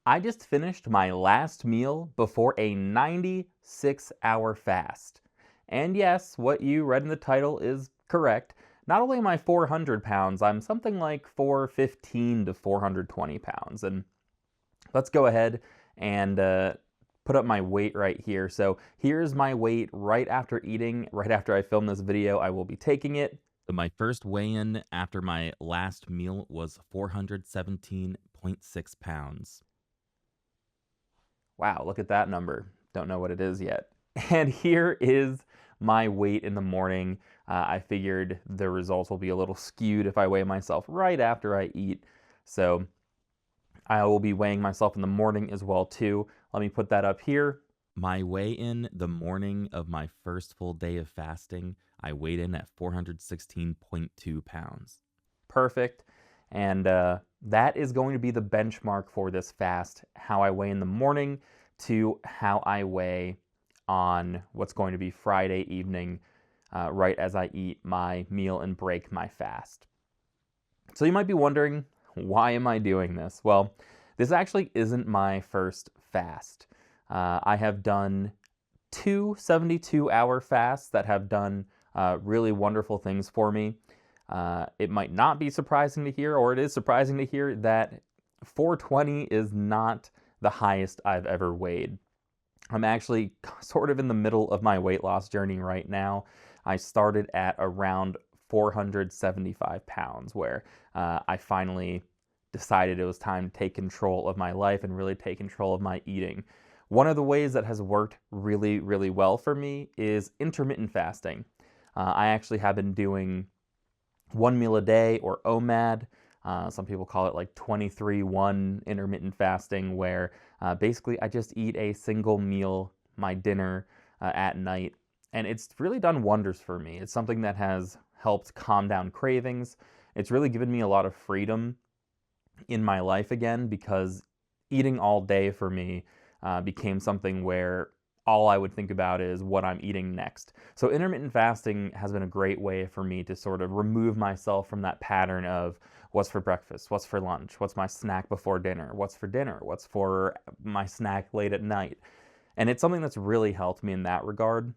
I just finished my last meal before a 96-hour fast. And yes, what you read in the title is correct. Not only am I 400 pounds, I'm something like 415 to 420 pounds. And let's go ahead and put up my weight right here. So here's my weight right after eating, right after I film this video. I will be taking it. So my first weigh-in after my last meal was 417.6 pounds. Wow, look at that number. Don't know what it is yet. And here is my weight in the morning. I figured the results will be a little skewed if I weigh myself right after I eat. So I will be weighing myself in the morning as well too. Let me put that up here. My weigh-in the morning of my first full day of fasting, I weighed in at 416.2 pounds. Perfect. And that is going to be the benchmark for this fast, how I weigh in the morning to how I weigh on what's going to be Friday evening, right as I eat my meal and break my fast. So you might be wondering, why am I doing this? Well, this actually isn't my first fast. I have done two 72-hour fasts that have done really wonderful things for me. It might not be surprising to hear, or it is surprising to hear, that 420 is not the highest I've ever weighed. I'm actually sort of in the middle of my weight loss journey right now. I started at around 475 pounds, where I finally decided it was time to take control of my life and really take control of my eating. One of the ways that has worked really, really well for me is intermittent fasting. I actually have been doing one meal a day, or OMAD. Some people call it like 23-1 intermittent fasting, where basically I just eat a single meal, my dinner, at night. And it's really done wonders for me. It's something that has helped calm down cravings. It's really given me a lot of freedom in my life again, because eating all day for me became something where all I would think about is what I'm eating next. So intermittent fasting has been a great way for me to sort of remove myself from that pattern of what's for breakfast, what's for lunch, what's my snack before dinner, what's for dinner, what's for my snack late at night. And it's something that's really helped me in that regard.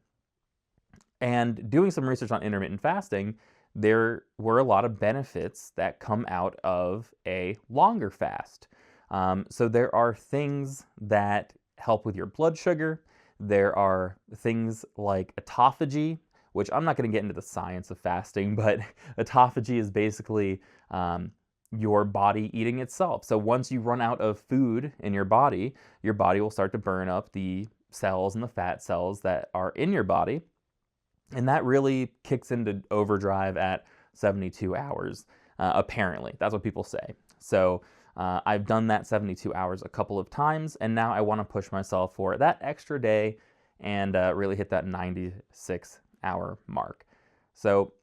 And doing some research on intermittent fasting, there were a lot of benefits that come out of a longer fast. So there are things that help with your blood sugar. There are things like autophagy, which I'm not going to get into the science of fasting, but autophagy is basically your body eating itself. So once you run out of food in your body will start to burn up the cells and the fat cells that are in your body. And that really kicks into overdrive at 72 hours, apparently. That's what people say. So I've done that 72 hours a couple of times, and now I want to push myself for that extra day and really hit that 96-hour mark. So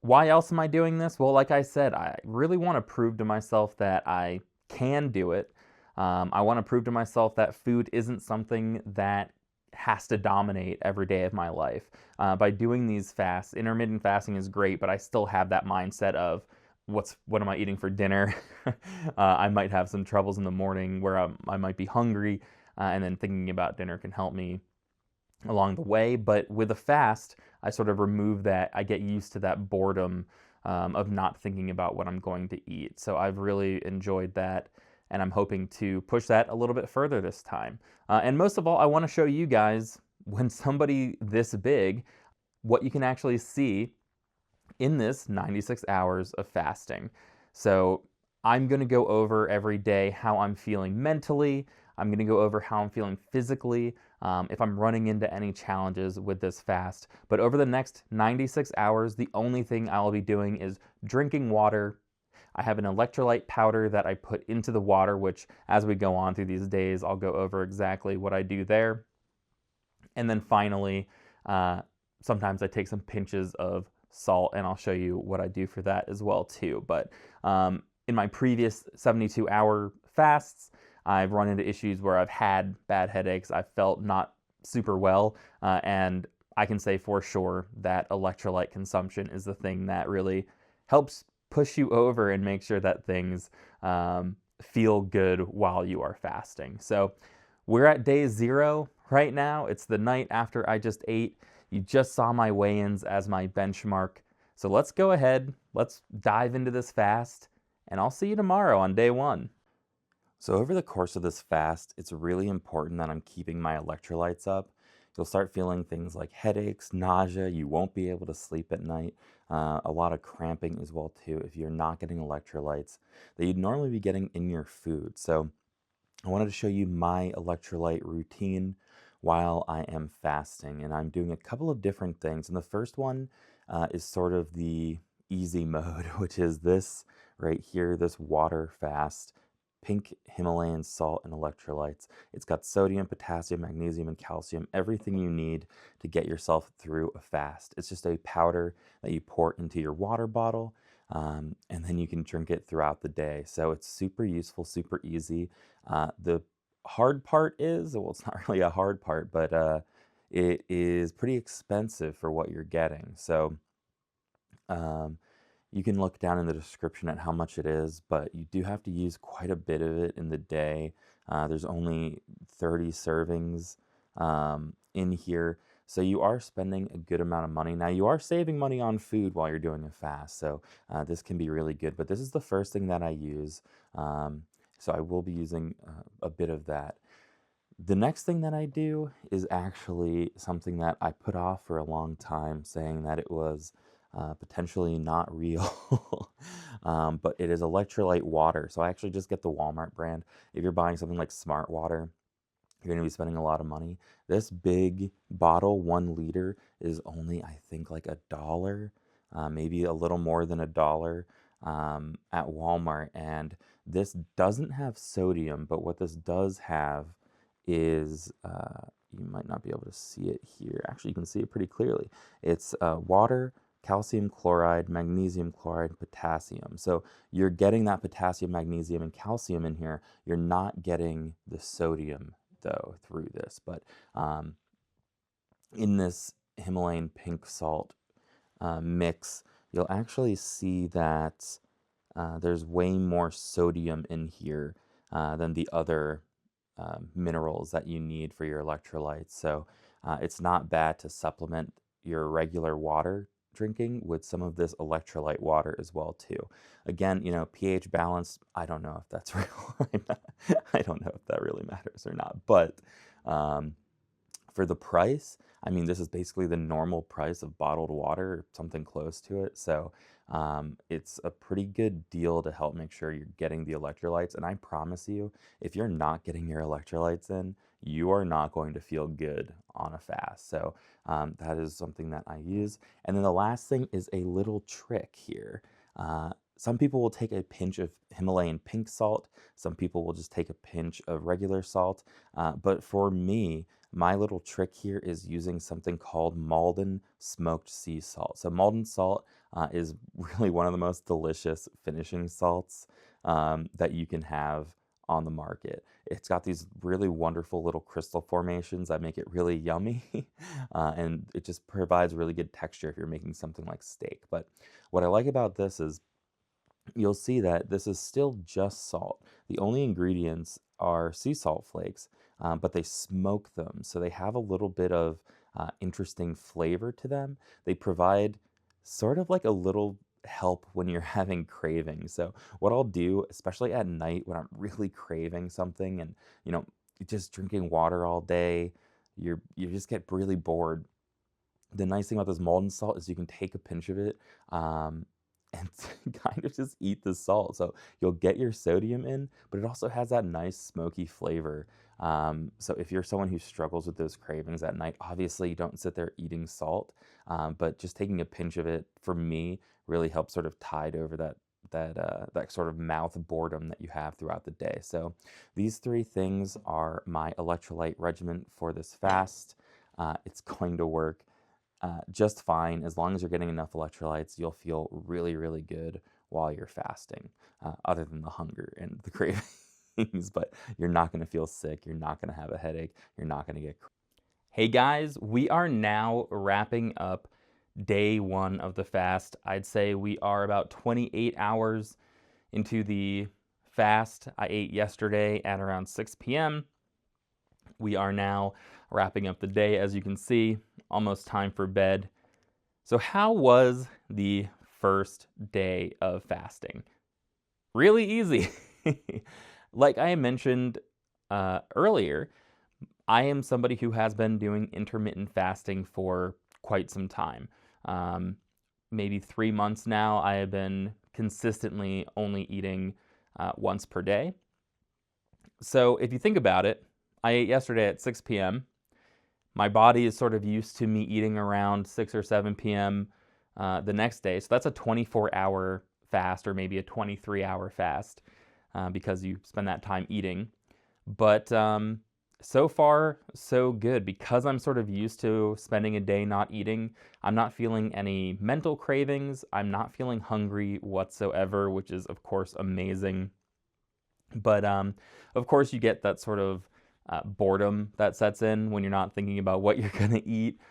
why else am I doing this? Well, like I said, I really want to prove to myself that I can do it. I want to prove to myself that food isn't something that has to dominate every day of my life. By doing these fasts, intermittent fasting is great, but I still have that mindset of what am I eating for dinner? I might have some troubles in the morning where I might be hungry, and then thinking about dinner can help me along the way. But with a fast, I sort of remove that. I get used to that boredom of not thinking about what I'm going to eat. So I've really enjoyed that, and I'm hoping to push that a little bit further this time. And most of all, I want to show you guys, when somebody this big, what you can actually see in this 96 hours of fasting. So I'm going to go over every day how I'm feeling mentally. I'm going to go over how I'm feeling physically, if I'm running into any challenges with this fast. But over the next 96 hours, the only thing I'll be doing is drinking water. I have an electrolyte powder that I put into the water, which as we go on through these days, I'll go over exactly what I do there. And then finally, sometimes I take some pinches of salt, and I'll show you what I do for that as well too. But in my previous 72-hour fasts, I've run into issues where I've had bad headaches. I've felt not super well, and I can say for sure that electrolyte consumption is the thing that really helps push you over and make sure that things feel good while you are fasting. So we're at day 0 right now. It's the night after I just ate. You just saw my weigh-ins as my benchmark. So let's go ahead, let's dive into this fast, and I'll see you tomorrow on day 1. So over the course of this fast, it's really important that I'm keeping my electrolytes up. You'll start feeling things like headaches, nausea, you won't be able to sleep at night, a lot of cramping as well too if you're not getting electrolytes that you'd normally be getting in your food. So I wanted to show you my electrolyte routine while I am fasting, and I'm doing a couple of different things. And the first one is sort of the easy mode, which is this right here, this water fast, pink Himalayan salt and electrolytes. It's got sodium, potassium, magnesium, and calcium, everything you need to get yourself through a fast. It's just a powder that you pour into your water bottle, and then you can drink it throughout the day. So it's super useful, super easy. The hard part is, well, it's not really a hard part, but it is pretty expensive for what you're getting. So um, you can look down in the description at how much it is, but you do have to use quite a bit of it in the day. There's only 30 servings in here. So you are spending a good amount of money. Now you are saving money on food while you're doing a fast. So this can be really good, but this is the first thing that I use. So I will be using a bit of that. The next thing that I do is actually something that I put off for a long time, saying that it was potentially not real, but it is electrolyte water. So I actually just get the Walmart brand. If you're buying something like Smart Water, you're going to be spending a lot of money. This big bottle, 1 liter, is only, I think, like $1, maybe a little more than $1 at Walmart. And this doesn't have sodium, but what this does have is, you might not be able to see it here. Actually, you can see it pretty clearly. It's water, calcium chloride, magnesium chloride, potassium. So you're getting that potassium, magnesium, and calcium in here. You're not getting the sodium, though, through this. But in this Himalayan pink salt mix, you'll actually see that there's way more sodium in here than the other minerals that you need for your electrolytes. So it's not bad to supplement your regular water drinking with some of this electrolyte water as well too. Again, you know, pH balance, I don't know if that's real. I don't know if that really matters or not. But for the price, I mean, this is basically the normal price of bottled water, or something close to it. So it's a pretty good deal to help make sure you're getting the electrolytes. And I promise you, if you're not getting your electrolytes in, you are not going to feel good on a fast. So that is something that I use. And then the last thing is a little trick here. Some people will take a pinch of Himalayan pink salt. Some people will just take a pinch of regular salt. But for me, my little trick here is using something called Maldon smoked sea salt. So Maldon salt is really one of the most delicious finishing salts that you can have on the market. It's got these really wonderful little crystal formations that make it really yummy, and it just provides really good texture if you're making something like steak. But what I like about this is you'll see that this is still just salt. The only ingredients are sea salt flakes, but they smoke them. So they have a little bit of interesting flavor to them. They provide sort of like a little help when you're having cravings. So what I'll do, especially at night when I'm really craving something and, you know, just drinking water all day, you just get really bored. The nice thing about this Maldon salt is you can take a pinch of it and kind of just eat the salt. So you'll get your sodium in, but it also has that nice smoky flavor. So if you're someone who struggles with those cravings at night, obviously you don't sit there eating salt, but just taking a pinch of it, for me, really helps sort of tide over that sort of mouth boredom that you have throughout the day. So these 3 things are my electrolyte regimen for this fast. It's going to work just fine. As long as you're getting enough electrolytes, you'll feel really, really good while you're fasting, other than the hunger and the cravings. But you're not going to feel sick. You're not going to have a headache. You're not going to get. Hey guys, we are now wrapping up day 1 of the fast. I'd say we are about 28 hours into the fast I ate yesterday at around 6 p.m. We are now wrapping up the day, as you can see, almost time for bed. So how was the first day of fasting? Really easy. Like I mentioned earlier, I am somebody who has been doing intermittent fasting for quite some time. Maybe 3 months now, I have been consistently only eating once per day. So if you think about it, I ate yesterday at 6 p.m. My body is sort of used to me eating around 6 or 7 p.m. The next day. So that's a 24-hour fast, or maybe a 23-hour fast, because you spend that time eating. But so far, so good. Because I'm sort of used to spending a day not eating, I'm not feeling any mental cravings. I'm not feeling hungry whatsoever, which is, of course, amazing. But of course, you get that sort of boredom that sets in when you're not thinking about what you're going to eat.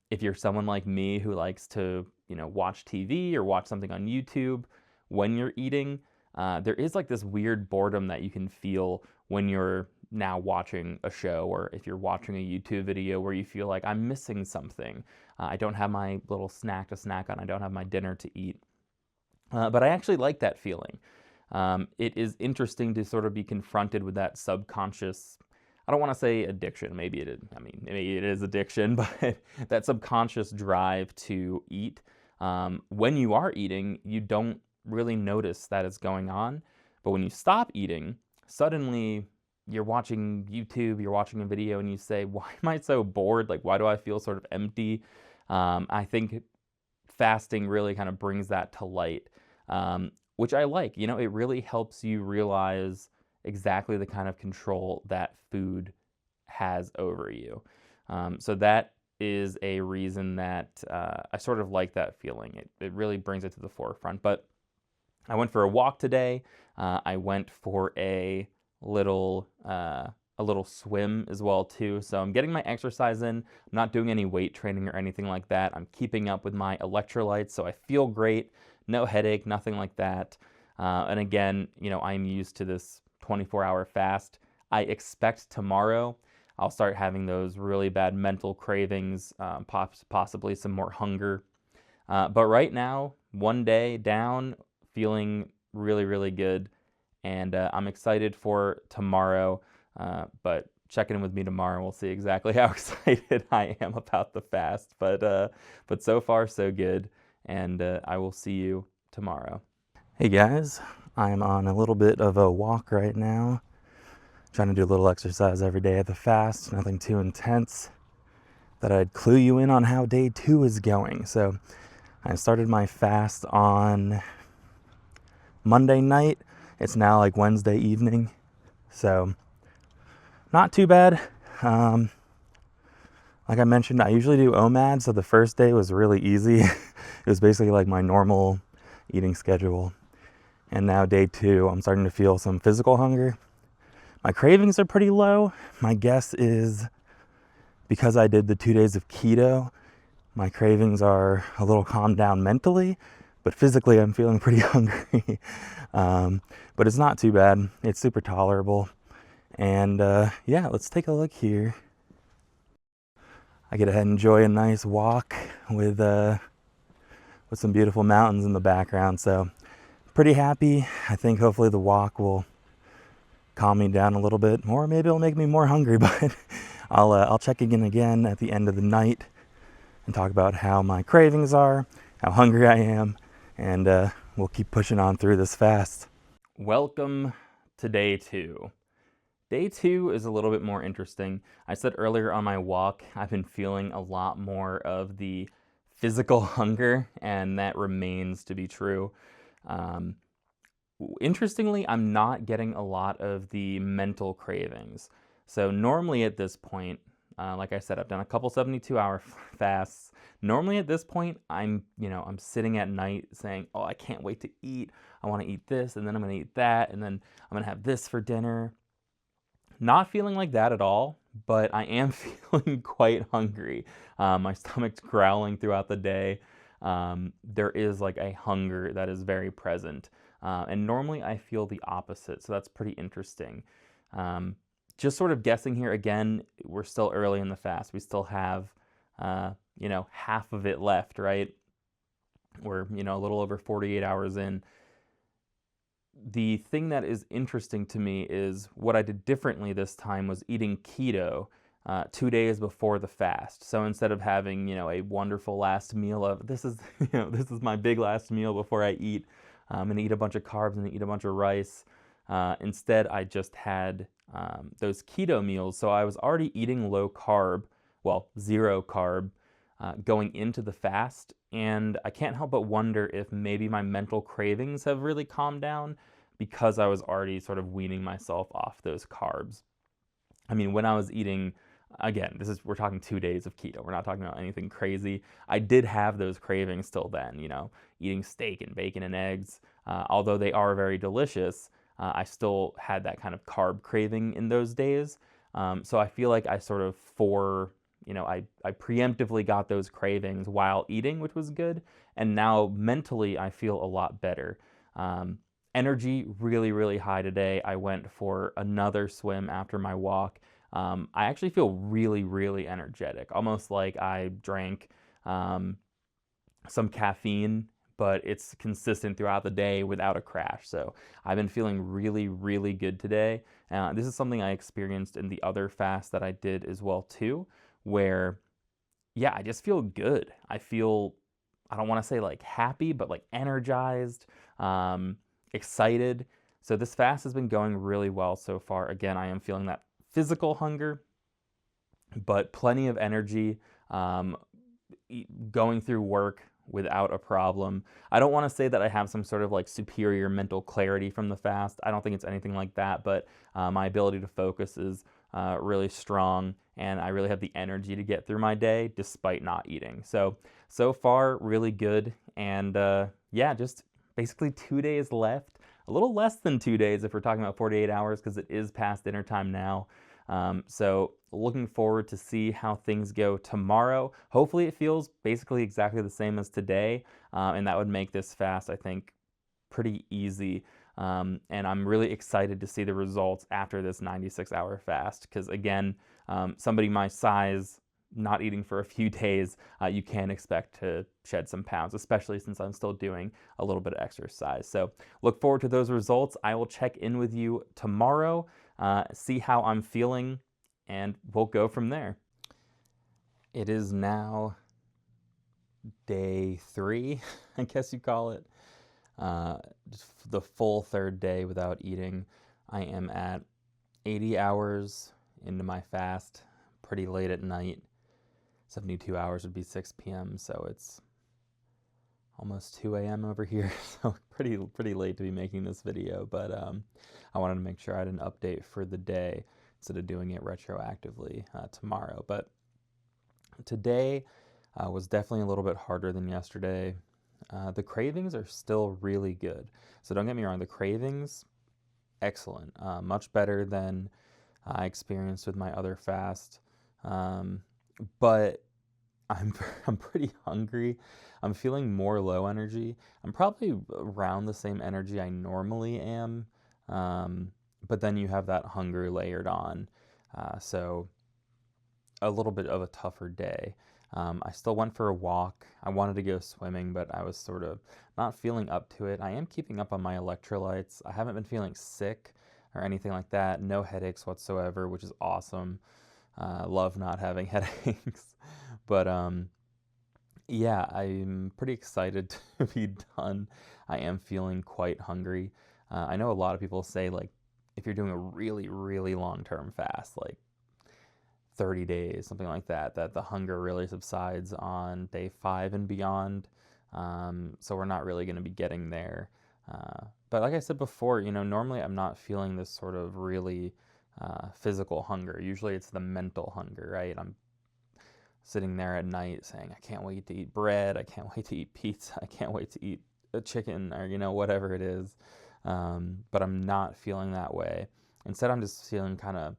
If you're someone like me who likes to, watch TV or watch something on YouTube when you're eating, there is like this weird boredom that you can feel when you're now watching a show, or if you're watching a YouTube video where you feel like I'm missing something. I don't have my little snack to snack on. I don't have my dinner to eat. But I actually like that feeling. It is interesting to sort of be confronted with that subconscious, I don't want to say addiction, maybe it is addiction, but that subconscious drive to eat. When you are eating, you don't really notice that it's going on, but when you stop eating, suddenly you're watching YouTube, you're watching a video, and you say, why am I so bored? Like, why do I feel sort of empty? I think fasting really kind of brings that to light. Which I like. It really helps you realize exactly the kind of control that food has over you. So that is a reason that I sort of like that feeling. It really brings it to the forefront. But I went for a walk today. I went for a little swim as well too. So I'm getting my exercise in. I'm not doing any weight training or anything like that. I'm keeping up with my electrolytes, so I feel great. No headache, nothing like that. And again, I'm used to this 24-hour fast. I expect tomorrow I'll start having those really bad mental cravings, possibly some more hunger. But right now, one day down, feeling really, really good. And I'm excited for tomorrow. But check in with me tomorrow. We'll see exactly how excited I am about the fast. But so far, so good. And I will see you tomorrow. Hey guys, I'm on a little bit of a walk right now. Trying to do a little exercise every day of the fast, nothing too intense. That I'd clue you in on how day 2 is going. So I started my fast on Monday night. It's now like Wednesday evening. So not too bad. Like I mentioned, I usually do OMAD, so the first day was really easy. It was basically like my normal eating schedule. And now day 2, I'm starting to feel some physical hunger. My cravings are pretty low. My guess is because I did the 2 days of keto, my cravings are a little calmed down mentally, but physically I'm feeling pretty hungry. But it's not too bad. It's super tolerable. And yeah, let's take a look here. I get ahead and enjoy a nice walk with some beautiful mountains in the background. So pretty happy. I think hopefully the walk will calm me down a little bit, or maybe it'll make me more hungry, but I'll check again at the end of the night and talk about how my cravings are, how hungry I am, and we'll keep pushing on through this fast. Welcome to day 2. Day 2 is a little bit more interesting. I said earlier on my walk, I've been feeling a lot more of the physical hunger, and that remains to be true. Interestingly, I'm not getting a lot of the mental cravings. So normally at this point, like I said, I've done a couple 72-hour fasts. Normally at this point, I'm sitting at night saying, oh, I can't wait to eat. I want to eat this, and then I'm going to eat that, and then I'm going to have this for dinner. Not feeling like that at all, but I am feeling quite hungry. My stomach's growling throughout the day. There is like a hunger that is very present. And normally I feel the opposite, so that's pretty interesting. Um, just sort of guessing here again, we're still early in the fast. We still have, half of it left, right? We're, a little over 48 hours in. The thing that is interesting to me is what I did differently this time was eating keto 2 days before the fast. So instead of having, a wonderful last meal of this is, this is my big last meal before I eat, and eat a bunch of carbs and eat a bunch of rice. Instead, I just had those keto meals. So I was already eating low carb, well, zero carb, going into the fast. And I can't help but wonder if maybe my mental cravings have really calmed down because I was already sort of weaning myself off those carbs. I mean, when I was eating, again, we're talking 2 days of keto. We're not talking about anything crazy. I did have those cravings still then, eating steak and bacon and eggs. Although they are very delicious, I still had that kind of carb craving in those days. So I feel like I sort of I preemptively got those cravings while eating, which was good. And now mentally, I feel a lot better. Energy really, really high today. I went for another swim after my walk. I actually feel really, really energetic, almost like I drank some caffeine, but it's consistent throughout the day without a crash. So I've been feeling really, really good today. This is something I experienced in the other fast that I did as well too, where, yeah, I just feel good. I don't want to say like happy, but like energized, excited. So this fast has been going really well so far. Again, I am feeling that physical hunger, but plenty of energy, going through work without a problem. I don't want to say that I have some sort of like superior mental clarity from the fast. I don't think it's anything like that, but my ability to focus is really strong, and I really have the energy to get through my day despite not eating. So far, really good. And yeah, just basically 2 days left. A little less than 2 days if we're talking about 48 hours because it is past dinner time now. So looking forward to see how things go tomorrow. Hopefully it feels basically exactly the same as today, and that would make this fast, I think, pretty easy. And I'm really excited to see the results after this 96-hour fast because, again, somebody my size, not eating for a few days, you can expect to shed some pounds, especially since I'm still doing a little bit of exercise. So look forward to those results. I will check in with you tomorrow, see how I'm feeling, and we'll go from there. It is now day 3, I guess you call it. The full third day without eating. I am at 80 hours into my fast, pretty late at night. 72 hours would be 6 p.m., so it's almost 2 a.m. over here, so pretty late to be making this video, but I wanted to make sure I had an update for the day instead of doing it retroactively tomorrow. But today was definitely a little bit harder than yesterday. The cravings are still really good, so don't get me wrong, the cravings, excellent, much better than I experienced with my other fast, but I'm pretty hungry. I'm feeling more low energy. I'm probably around the same energy I normally am, but then you have that hunger layered on, so a little bit of a tougher day. I still went for a walk. I wanted to go swimming, but I was sort of not feeling up to it. I am keeping up on my electrolytes. I haven't been feeling sick or anything like that. No headaches whatsoever, which is awesome. Love not having headaches. But yeah, I'm pretty excited to be done. I am feeling quite hungry. I know a lot of people say, like, if you're doing a really, really long-term fast, like 30 days, something like that, that the hunger really subsides on day 5 and beyond. So we're not really going to be getting there. But like I said before, normally I'm not feeling this sort of really physical hunger. Usually it's the mental hunger, right? I'm sitting there at night saying, I can't wait to eat bread. I can't wait to eat pizza. I can't wait to eat a chicken or, whatever it is. But I'm not feeling that way. Instead, I'm just feeling kind of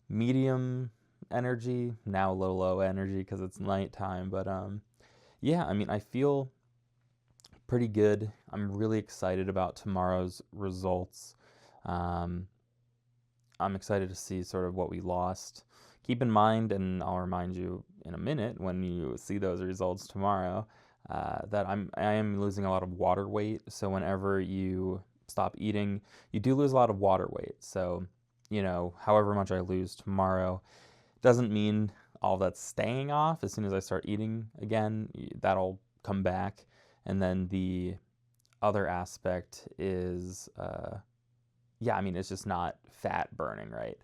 medium energy, now a little low energy because it's nighttime. But yeah, I mean, I feel pretty good. I'm really excited about tomorrow's results. Um, I'm excited to see sort of what we lost. Keep in mind, and I'll remind you in a minute when you see those results tomorrow, that I am losing a lot of water weight. So whenever you stop eating, you do lose a lot of water weight. So, however much I lose tomorrow doesn't mean all that's staying off. As soon as I start eating again, that'll come back. And then the other aspect is, yeah, I mean, it's just not fat burning, right?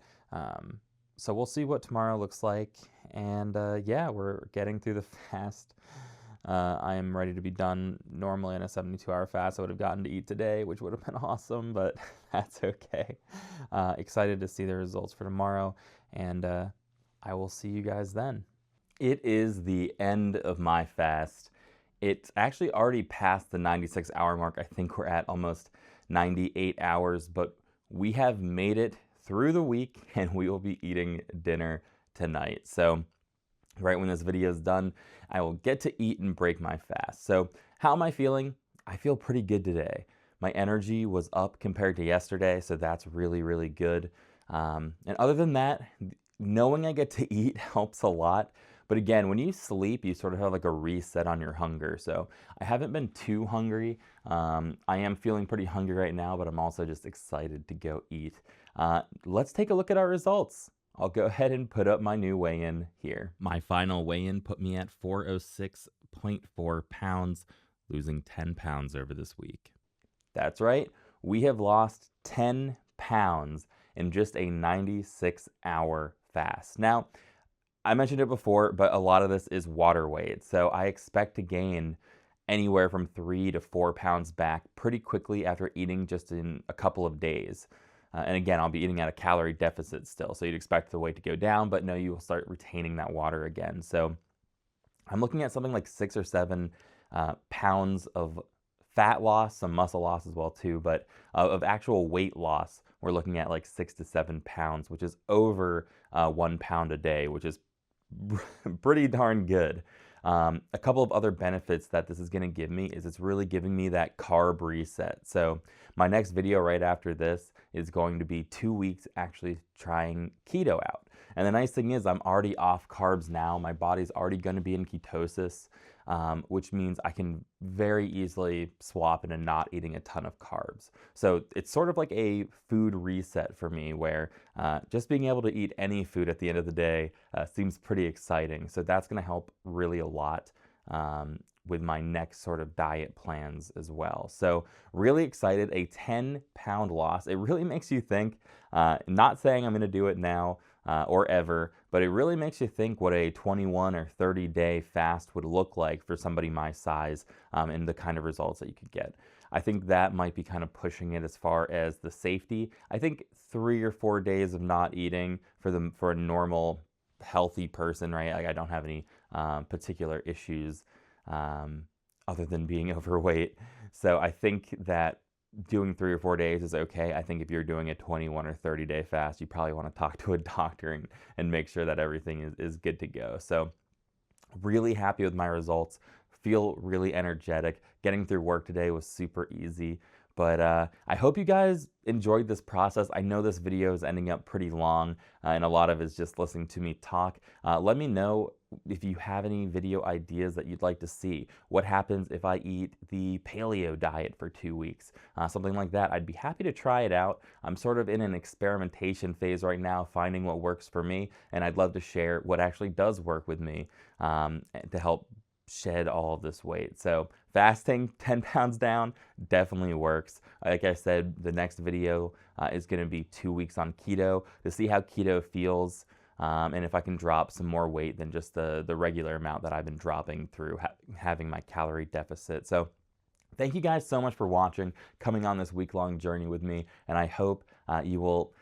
So we'll see what tomorrow looks like. And yeah, we're getting through the fast. I am ready to be done. Normally in a 72-hour fast, I would have gotten to eat today, which would have been awesome, but that's okay. Excited to see the results for tomorrow, and I will see you guys then. It is the end of my fast. It's actually already past the 96-hour mark. I think we're at almost 98 hours, but we have made it through the week and we will be eating dinner tonight. So right when this video is done, I will get to eat and break my fast. So how am I feeling? I feel pretty good today. My energy was up compared to yesterday, so that's really, really good. And other than that, knowing I get to eat helps a lot. But again, when you sleep, you sort of have like a reset on your hunger. So I haven't been too hungry. I am feeling pretty hungry right now, but I'm also just excited to go eat. Let's take a look at our results. I'll go ahead and put up my new weigh-in here. My final weigh-in put me at 406.4 pounds, losing 10 pounds over this week. That's right, we have lost 10 pounds in just a 96-hour fast. Now, I mentioned it before, but a lot of this is water weight. So I expect to gain anywhere from 3 to 4 pounds back pretty quickly after eating just in a couple of days. And again, I'll be eating at a calorie deficit still. So you'd expect the weight to go down, but no, you will start retaining that water again. So I'm looking at something like 6 or 7 pounds of fat loss, some muscle loss as well too, but of actual weight loss, we're looking at like 6 to 7 pounds, which is over 1 pound a day, which is pretty darn good. A couple of other benefits that this is going to give me is it's really giving me that carb reset. So my next video right after this is going to be 2 weeks actually trying keto out. And the nice thing is I'm already off carbs now. My body's already going to be in ketosis, which means I can very easily swap into not eating a ton of carbs. So it's sort of like a food reset for me where just being able to eat any food at the end of the day seems pretty exciting. So that's going to help really a lot with my next sort of diet plans as well. So really excited, a 10-pound loss. It really makes you think, not saying I'm going to do it now or ever, but it really makes you think what a 21 or 30-day fast would look like for somebody my size and the kind of results that you could get. I think that might be kind of pushing it as far as the safety. I think 3 or 4 days of not eating for a normal, healthy person, right? Like I don't have any particular issues other than being overweight. So I think that doing 3 or 4 days is okay. I think if you're doing a 21 or 30-day fast, you probably want to talk to a doctor and make sure that everything is good to go. So really happy with my results. Feel really energetic. Getting through work today was super easy. But I hope you guys enjoyed this process. I know this video is ending up pretty long, and a lot of it is just listening to me talk. Let me know if you have any video ideas that you'd like to see. What happens if I eat the paleo diet for 2 weeks? Something like that. I'd be happy to try it out. I'm sort of in an experimentation phase right now, finding what works for me, and I'd love to share what actually does work with me to help shed all of this weight. So fasting 10 pounds down definitely works. Like I said, the next video is going to be 2 weeks on keto to see how keto feels and if I can drop some more weight than just the regular amount that I've been dropping through having my calorie deficit. So thank you guys so much for watching, coming on this week-long journey with me, and I hope you will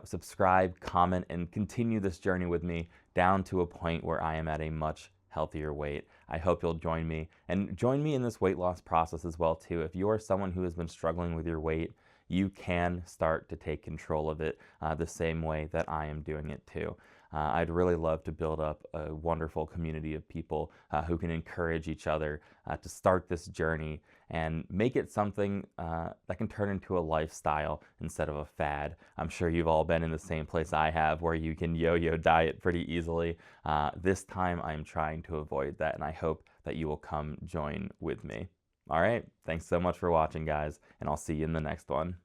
subscribe, comment, and continue this journey with me down to a point where I am at a much healthier weight. I hope you'll join me in this weight loss process as well too. If you are someone who has been struggling with your weight, you can start to take control of it the same way that I am doing it too. I'd really love to build up a wonderful community of people who can encourage each other to start this journey and make it something that can turn into a lifestyle instead of a fad. I'm sure you've all been in the same place I have where you can yo-yo diet pretty easily. This time I'm trying to avoid that, and I hope that you will come join with me. All right, thanks so much for watching, guys, and I'll see you in the next one.